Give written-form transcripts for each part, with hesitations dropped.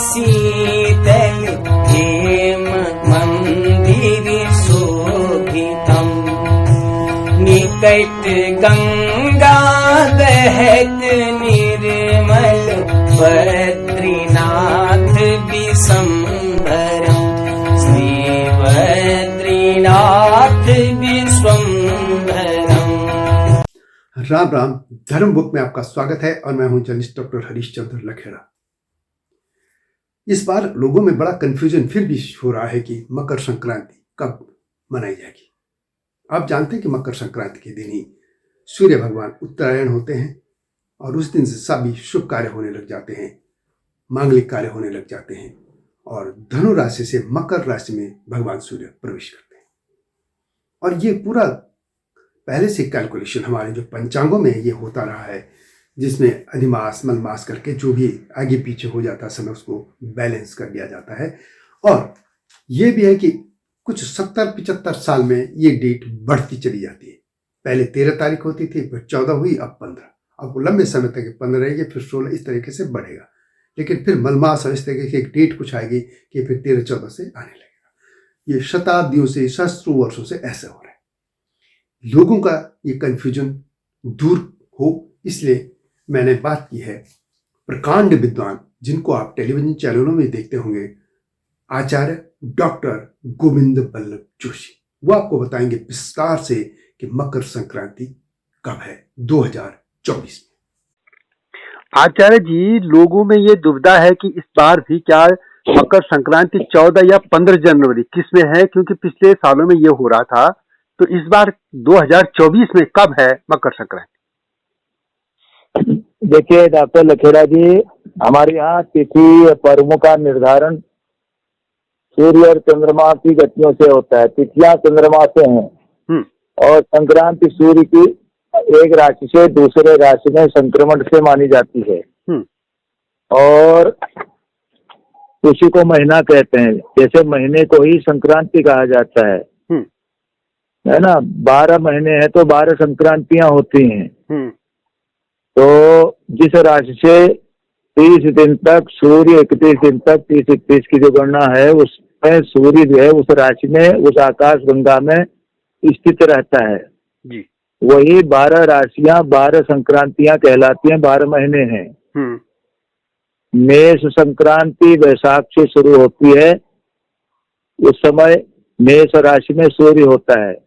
शीतल हेम मंदिर शोभितम् निकट गंगा बहत निर्मल बद्रीनाथ विश्वम्भरम् श्री बद्रीनाथ विश्वम्भरम्। राम राम। धर्म बुक में आपका स्वागत है और मैं हूं जर्नलिस्ट डॉक्टर हरीशचंद्र लखेड़ा। इस बार लोगों में बड़ा कंफ्यूजन फिर भी हो रहा है कि मकर संक्रांति कब मनाई जाएगी। आप जानते हैं कि मकर संक्रांति के दिन ही सूर्य भगवान उत्तरायण होते हैं और उस दिन से सभी शुभ कार्य होने लग जाते हैं, मांगलिक कार्य होने लग जाते हैं और धनु राशि से मकर राशि में भगवान सूर्य प्रवेश करते हैं। और ये पूरा पहले से कैलकुलेशन हमारे जो पंचांगों में ये होता रहा है, जिसमें अधिमास मलमास करके जो भी आगे पीछे हो जाता समय उसको बैलेंस कर दिया जाता है। और ये भी है कि कुछ 70-75 साल में ये डेट बढ़ती चली जाती है। पहले 13 तारीख होती थी, फिर 14 हुई, अब 15, अब लंबे समय तक 15 रहेगी, फिर 16, इस तरीके से बढ़ेगा। लेकिन फिर मलमास और इस तरीके की एक डेट कुछ आएगी कि फिर 13-14 से आने लगेगा। ये शताब्दियों से, सहस्त्रों वर्षों से ऐसे हो रहा है। लोगों का ये कंफ्यूजन दूर हो इसलिए मैंने बात की है प्रकांड विद्वान, जिनको आप टेलीविजन चैनलों में देखते होंगे, आचार्य डॉक्टर गोविंद बल्लभ जोशी। वो आपको बताएंगे विस्तार से कि मकर संक्रांति कब है 2024 में। आचार्य जी, लोगों में ये दुविधा है कि इस बार भी क्या मकर संक्रांति 14 या 15 जनवरी किसमें है, क्योंकि पिछले सालों में ये हो रहा था। तो इस बार 2024 में कब है मकर संक्रांति? देखिए डॉक्टर लखेड़ा जी, हमारे यहाँ तिथि पर्वों का निर्धारण सूर्य और चंद्रमा की गतियों से होता है। तिथियां चंद्रमा से हैं और संक्रांति सूर्य की एक राशि से दूसरे राशि में संक्रमण से मानी जाती है। और उसी को महीना कहते हैं। जैसे महीने को ही संक्रांति कहा जाता है ना। 12 महीने हैं तो 12 संक्रांतियां होती हैं। तो जिस राशि से 30 दिन तक सूर्य 31 दिन तक 30-31 की जो गणना है, उसमें सूर्य जो है उस राशि में, उस आकाश गंगा में स्थित रहता है जी। वही 12 राशियां 12 संक्रांतियां कहलाती हैं। 12 महीने हैं। मेष संक्रांति वैशाख से शुरू होती है। उस समय मेष राशि में सूर्य होता है।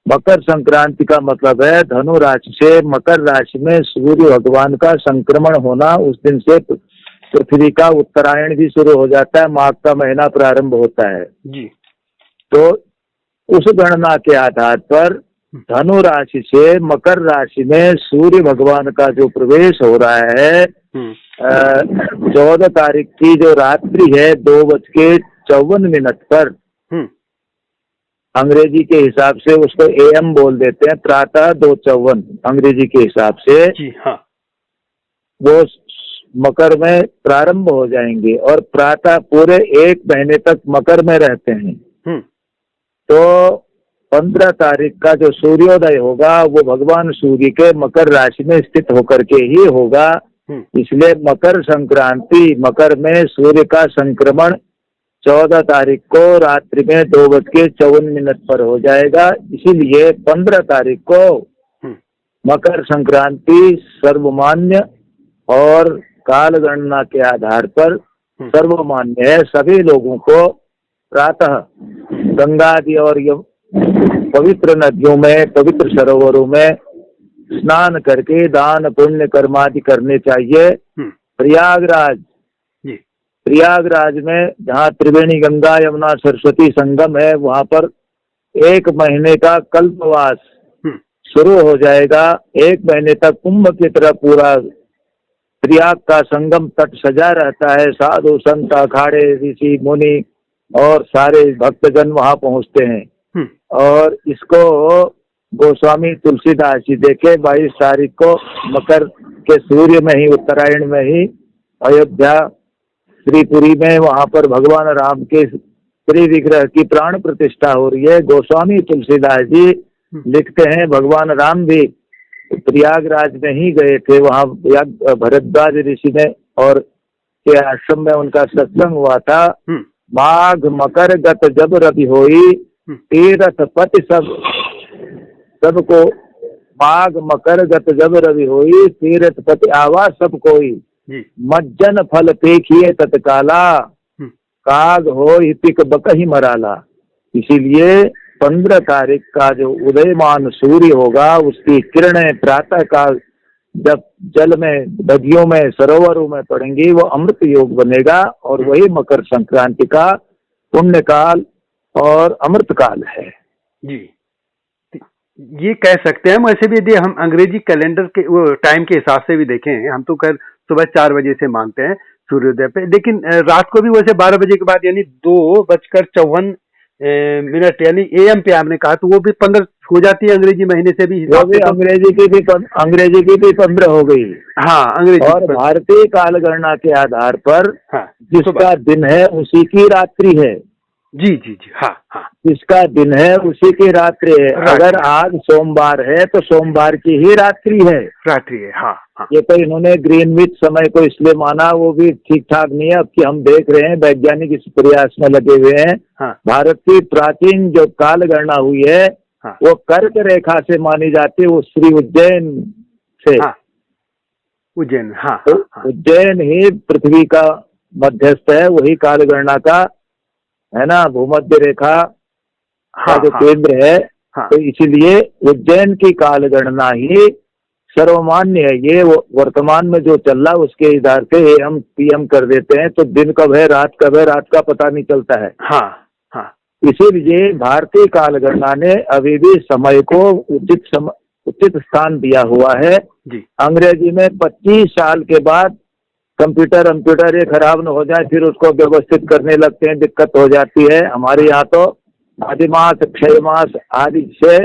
मकर संक्रांति का मतलब है धनु राशि से मकर राशि में सूर्य भगवान का संक्रमण होना। उस दिन से पृथ्वी का उत्तरायण भी शुरू हो जाता है, माघ का महीना प्रारंभ होता है जी। तो उस गणना के आधार पर धनु राशि से मकर राशि में सूर्य भगवान का जो प्रवेश हो रहा है 14 तारीख की जो रात्रि है 2:54 पर, अंग्रेजी के हिसाब से उसको AM बोल देते हैं, प्रातः 2:54 अंग्रेजी के हिसाब से जी। हाँ, वो मकर में प्रारंभ हो जाएंगे और प्रातः पूरे 1 महीने तक मकर में रहते हैं। तो 15 तारीख का जो सूर्योदय होगा वो भगवान सूर्य के मकर राशि में स्थित होकर के ही होगा। इसलिए मकर संक्रांति, मकर में सूर्य का संक्रमण 14 तारीख को रात्रि में 2:54 पर हो जाएगा। इसीलिए 15 तारीख को मकर संक्रांति सर्वमान्य और काल गणना के आधार पर सर्वमान्य है। सभी लोगों को प्रातः गंगा आदि और पवित्र नदियों में, पवित्र सरोवरों में स्नान करके दान पुण्य कर्मादि करने चाहिए। प्रयागराज में जहाँ त्रिवेणी गंगा यमुना सरस्वती संगम है, वहाँ पर 1 महीने का कल्पवास शुरू हो जाएगा। 1 महीने तक कुंभ की तरह पूरा प्रयाग का संगम तट सजा रहता है। साधु संत अखाड़े ऋषि मुनि और सारे भक्तजन वहाँ पहुँचते हैं। और इसको गोस्वामी तुलसीदास जी देखे 22 तारीख को मकर के सूर्य में ही, उत्तरायण में ही अयोध्या श्रीपुरी में वहाँ पर भगवान राम के श्री विग्रह की प्राण प्रतिष्ठा हो रही है। गोस्वामी तुलसीदास जी लिखते हैं भगवान राम भी प्रयागराज में ही गए थे। वहाँ भरद्वाज ऋषि ने और के आश्रम में उनका सत्संग हुआ था। माघ मकर गत जब रवि होई, तीरथ पति सबको, माघ मकर गत जब रवि होई, तीरथ पति आवा सब कोई, मज्जन फल देखिए तत्काला, काग हो पिक बकही मराला। इसीलिए 15 तारीख का जो उदयमान सूर्य होगा, उसकी किरणें प्रातः काल जब जल में, नदियों में, सरोवरों में पड़ेंगी, वो अमृत योग बनेगा और वही मकर संक्रांति का पुण्य काल और अमृत काल है जी। ये कह सकते हैं हम। ऐसे भी यदि हम अंग्रेजी कैलेंडर के वो टाइम के हिसाब से भी देखें, हम तो खैर सुबह 4 बजे से मानते हैं सूर्योदय पे, लेकिन रात को भी वैसे 12 बजे के बाद यानी 2:54 यानी AM पे आपने कहा, तो वो भी 15 हो जाती है अंग्रेजी महीने से भी। वो भी अंग्रेजी की भी 15 हो गई। हाँ, अंग्रेजी और भारतीय काल गणना के आधार पर जिसका दिन है उसी की रात्रि है। जी जी जी, हाँ हाँ, जिसका दिन है उसी की रात्रि है। अगर आज सोमवार है तो सोमवार की ही रात्रि है। हाँ हाँ। ये तो इन्होंने ग्रीनविच समय को इसलिए माना, वो भी ठीक ठाक नहीं है। अब कि हम देख रहे हैं वैज्ञानिक इस प्रयास में लगे हुए हैं। भारत की प्राचीन जो काल गणना हुई है वो कर्क रेखा से मानी जाती है, वो श्री उज्जैन से। उज्जैन, हाँ, तो उज्जैन ही पृथ्वी का मध्यस्थ है, वही काल गणना का है ना, भूमध्य रेखा का जो केंद्र है। तो इसीलिए उज्जैन की काल गणना ही सर्वमान्य है। ये वर्तमान में जो चल रहा है उसके आधार से AM PM कर देते हैं, तो दिन कब है रात कब है, रात का पता नहीं चलता है। इसीलिए भारतीय काल गणना ने अभी भी समय को उचित स्थान दिया हुआ है जी। अंग्रेजी में 25 साल के बाद कंप्यूटर ये खराब न हो जाए, फिर उसको व्यवस्थित करने लगते हैं, दिक्कत हो जाती है। हमारे यहाँ तो आदिमास क्षय मास आदि से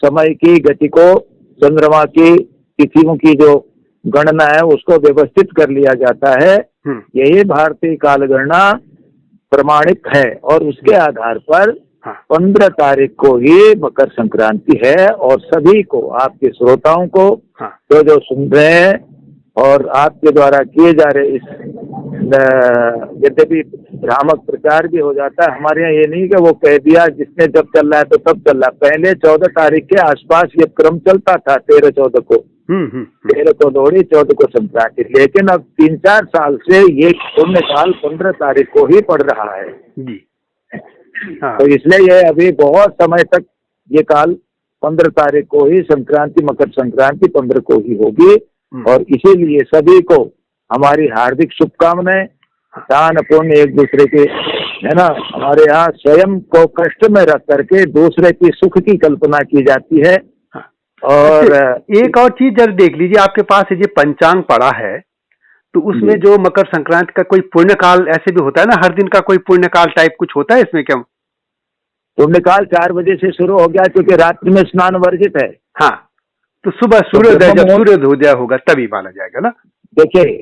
समय की गति को, चंद्रमा की तिथियों की जो गणना है उसको व्यवस्थित कर लिया जाता है। यही भारतीय काल गणना प्रमाणित है और उसके आधार पर 15 तारीख को ही मकर संक्रांति है। और सभी को, आपके श्रोताओं को जो सुन रहे हैं और आपके द्वारा किए जा रहे इस, यद्यपि भ्रामक प्रचार भी हो जाता है हमारे यहाँ, ये नहीं कि वो कह दिया जिसने जब चल रहा है तो तब चल रहा है। पहले 14 तारीख के आसपास ये क्रम चलता था, 13-14 को 13 को लोहड़ी, 14 को संक्रांति। लेकिन अब 3-4 साल से ये पुण्य काल 15 तारीख को ही पड़ रहा है जी। तो इसलिए ये अभी बहुत समय तक ये काल 15 तारीख को ही संक्रांति, मकर संक्रांति 15 को ही होगी। और इसीलिए सभी को हमारी हार्दिक शुभकामनाएं। दान पुण्य एक दूसरे के, है ना, हमारे यहाँ स्वयं को कष्ट में रख करके दूसरे की सुख की कल्पना की जाती है। और एक और चीज जरा देख लीजिए, आपके पास ये पंचांग पड़ा है, तो उसमें जो मकर संक्रांति का कोई पुण्य काल ऐसे भी होता है ना, हर दिन का कोई पुण्य काल टाइप कुछ होता है इसमें क्या? पुण्य काल 4 बजे से शुरू हो गया, क्योंकि रात्रि में स्नान वर्जित है। हाँ, तो सुबह सूर्योदय, जब सूर्योदय होगा तभी माना जाएगा ना। देखिए,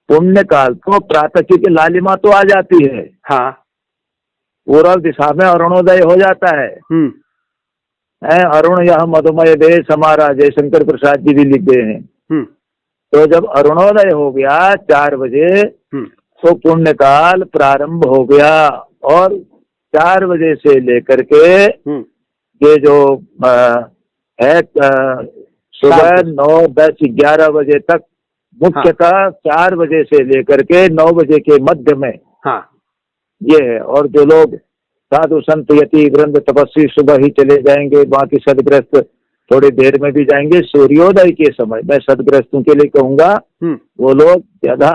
पुण्य काल तो प्रातः की लालिमा तो आ जाती है। हाँ, पूर्व दिशा में अरुणोदय हो जाता है। अरुण यह मधुमय देश हमारा, जयशंकर प्रसाद जी भी लिख गए हैं। तो जब अरुणोदय हो गया 4 बजे, तो पुण्य काल प्रारंभ हो गया। और 4 बजे से लेकर के ये जो है सुबह 9, 10, 11 बजे तक, मुख्यतः 4 बजे से लेकर के 9 बजे के मध्य में ये है। और जो लोग साधु संत यति वृंद तपस्वी सुबह ही चले जाएंगे, बाकी सदग्रस्त थोड़ी देर में भी जाएंगे। सूर्योदय के समय मैं सदग्रस्तों के लिए कहूंगा, वो लोग ज्यादा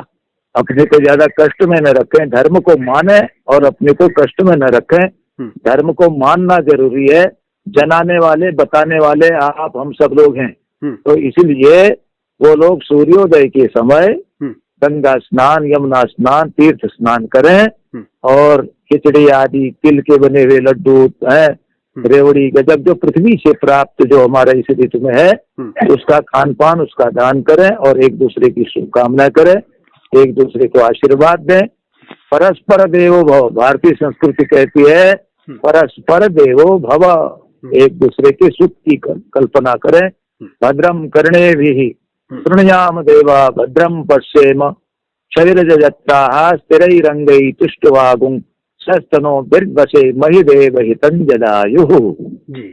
अपने को ज्यादा कष्ट में न रखें, धर्म को माने और अपने को कष्ट में न रखें। धर्म को मानना जरूरी है। जनाने वाले, बताने वाले आप हम सब लोग हैं। तो इसीलिए वो लोग सूर्योदय के समय गंगा स्नान, यमुना स्नान, तीर्थ स्नान करें और खिचड़ी आदि, तिल के बने हुए लड्डू है, रेवड़ी गजब जो पृथ्वी से प्राप्त जो हमारा इस ऋतु में है, उसका खान पान, उसका दान करें और एक दूसरे की शुभकामनाएं करें, एक दूसरे को आशीर्वाद दें। परस्पर देवो भव, भारतीय संस्कृति कहती है परस्पर देवो भव, एक दूसरे के सुख की कल्पना करें। भद्रम कर्णे भी शृणुयाम देवा, भद्रम पश्येम क्षविरजत्ताः स्थिरैरङ्गैः तुष्टवागुं सस्तनो बिर्वसे महिदेव हितञ्जदायुः। जी,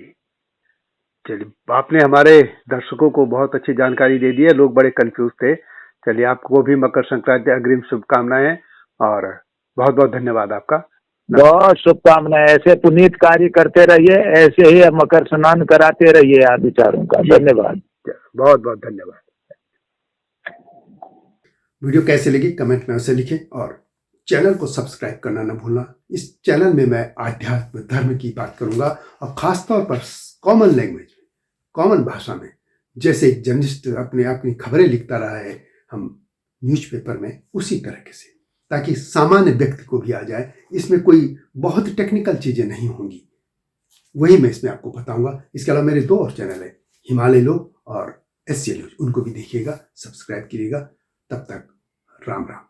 चलिए आपने हमारे दर्शकों को बहुत अच्छी जानकारी दे दी है, लोग बड़े कंफ्यूज थे। चलिए आपको भी मकर संक्रांति अग्रिम शुभकामनाएं और बहुत बहुत धन्यवाद आपका। बहुत शुभकामनाएं। ऐसे पुनीत कार्य करते रहिए, ऐसे ही मकर स्नान कराते रहिए आप विचारों का। धन्यवाद, बहुत बहुत धन्यवाद। वीडियो कैसे लगी कमेंट में उसे लिखें और चैनल को सब्सक्राइब करना न भूलना। इस चैनल में मैं आध्यात्म धर्म की बात करूंगा और खासतौर पर कॉमन लैंग्वेज में, कॉमन भाषा में, जैसे एक जर्नलिस्ट अपनी खबरें लिखता रहा है हम न्यूज़पेपर में, उसी तरह से, ताकि सामान्य व्यक्ति को भी आ जाए। इसमें कोई बहुत टेक्निकल चीजें नहीं होंगी, वही मैं इसमें आपको बताऊंगा। इसके अलावा मेरे 2 और चैनल है, हिमालय लोग और SCL न्यूज, उनको भी देखिएगा, सब्सक्राइब कीजिएगा। तब तक राम राम।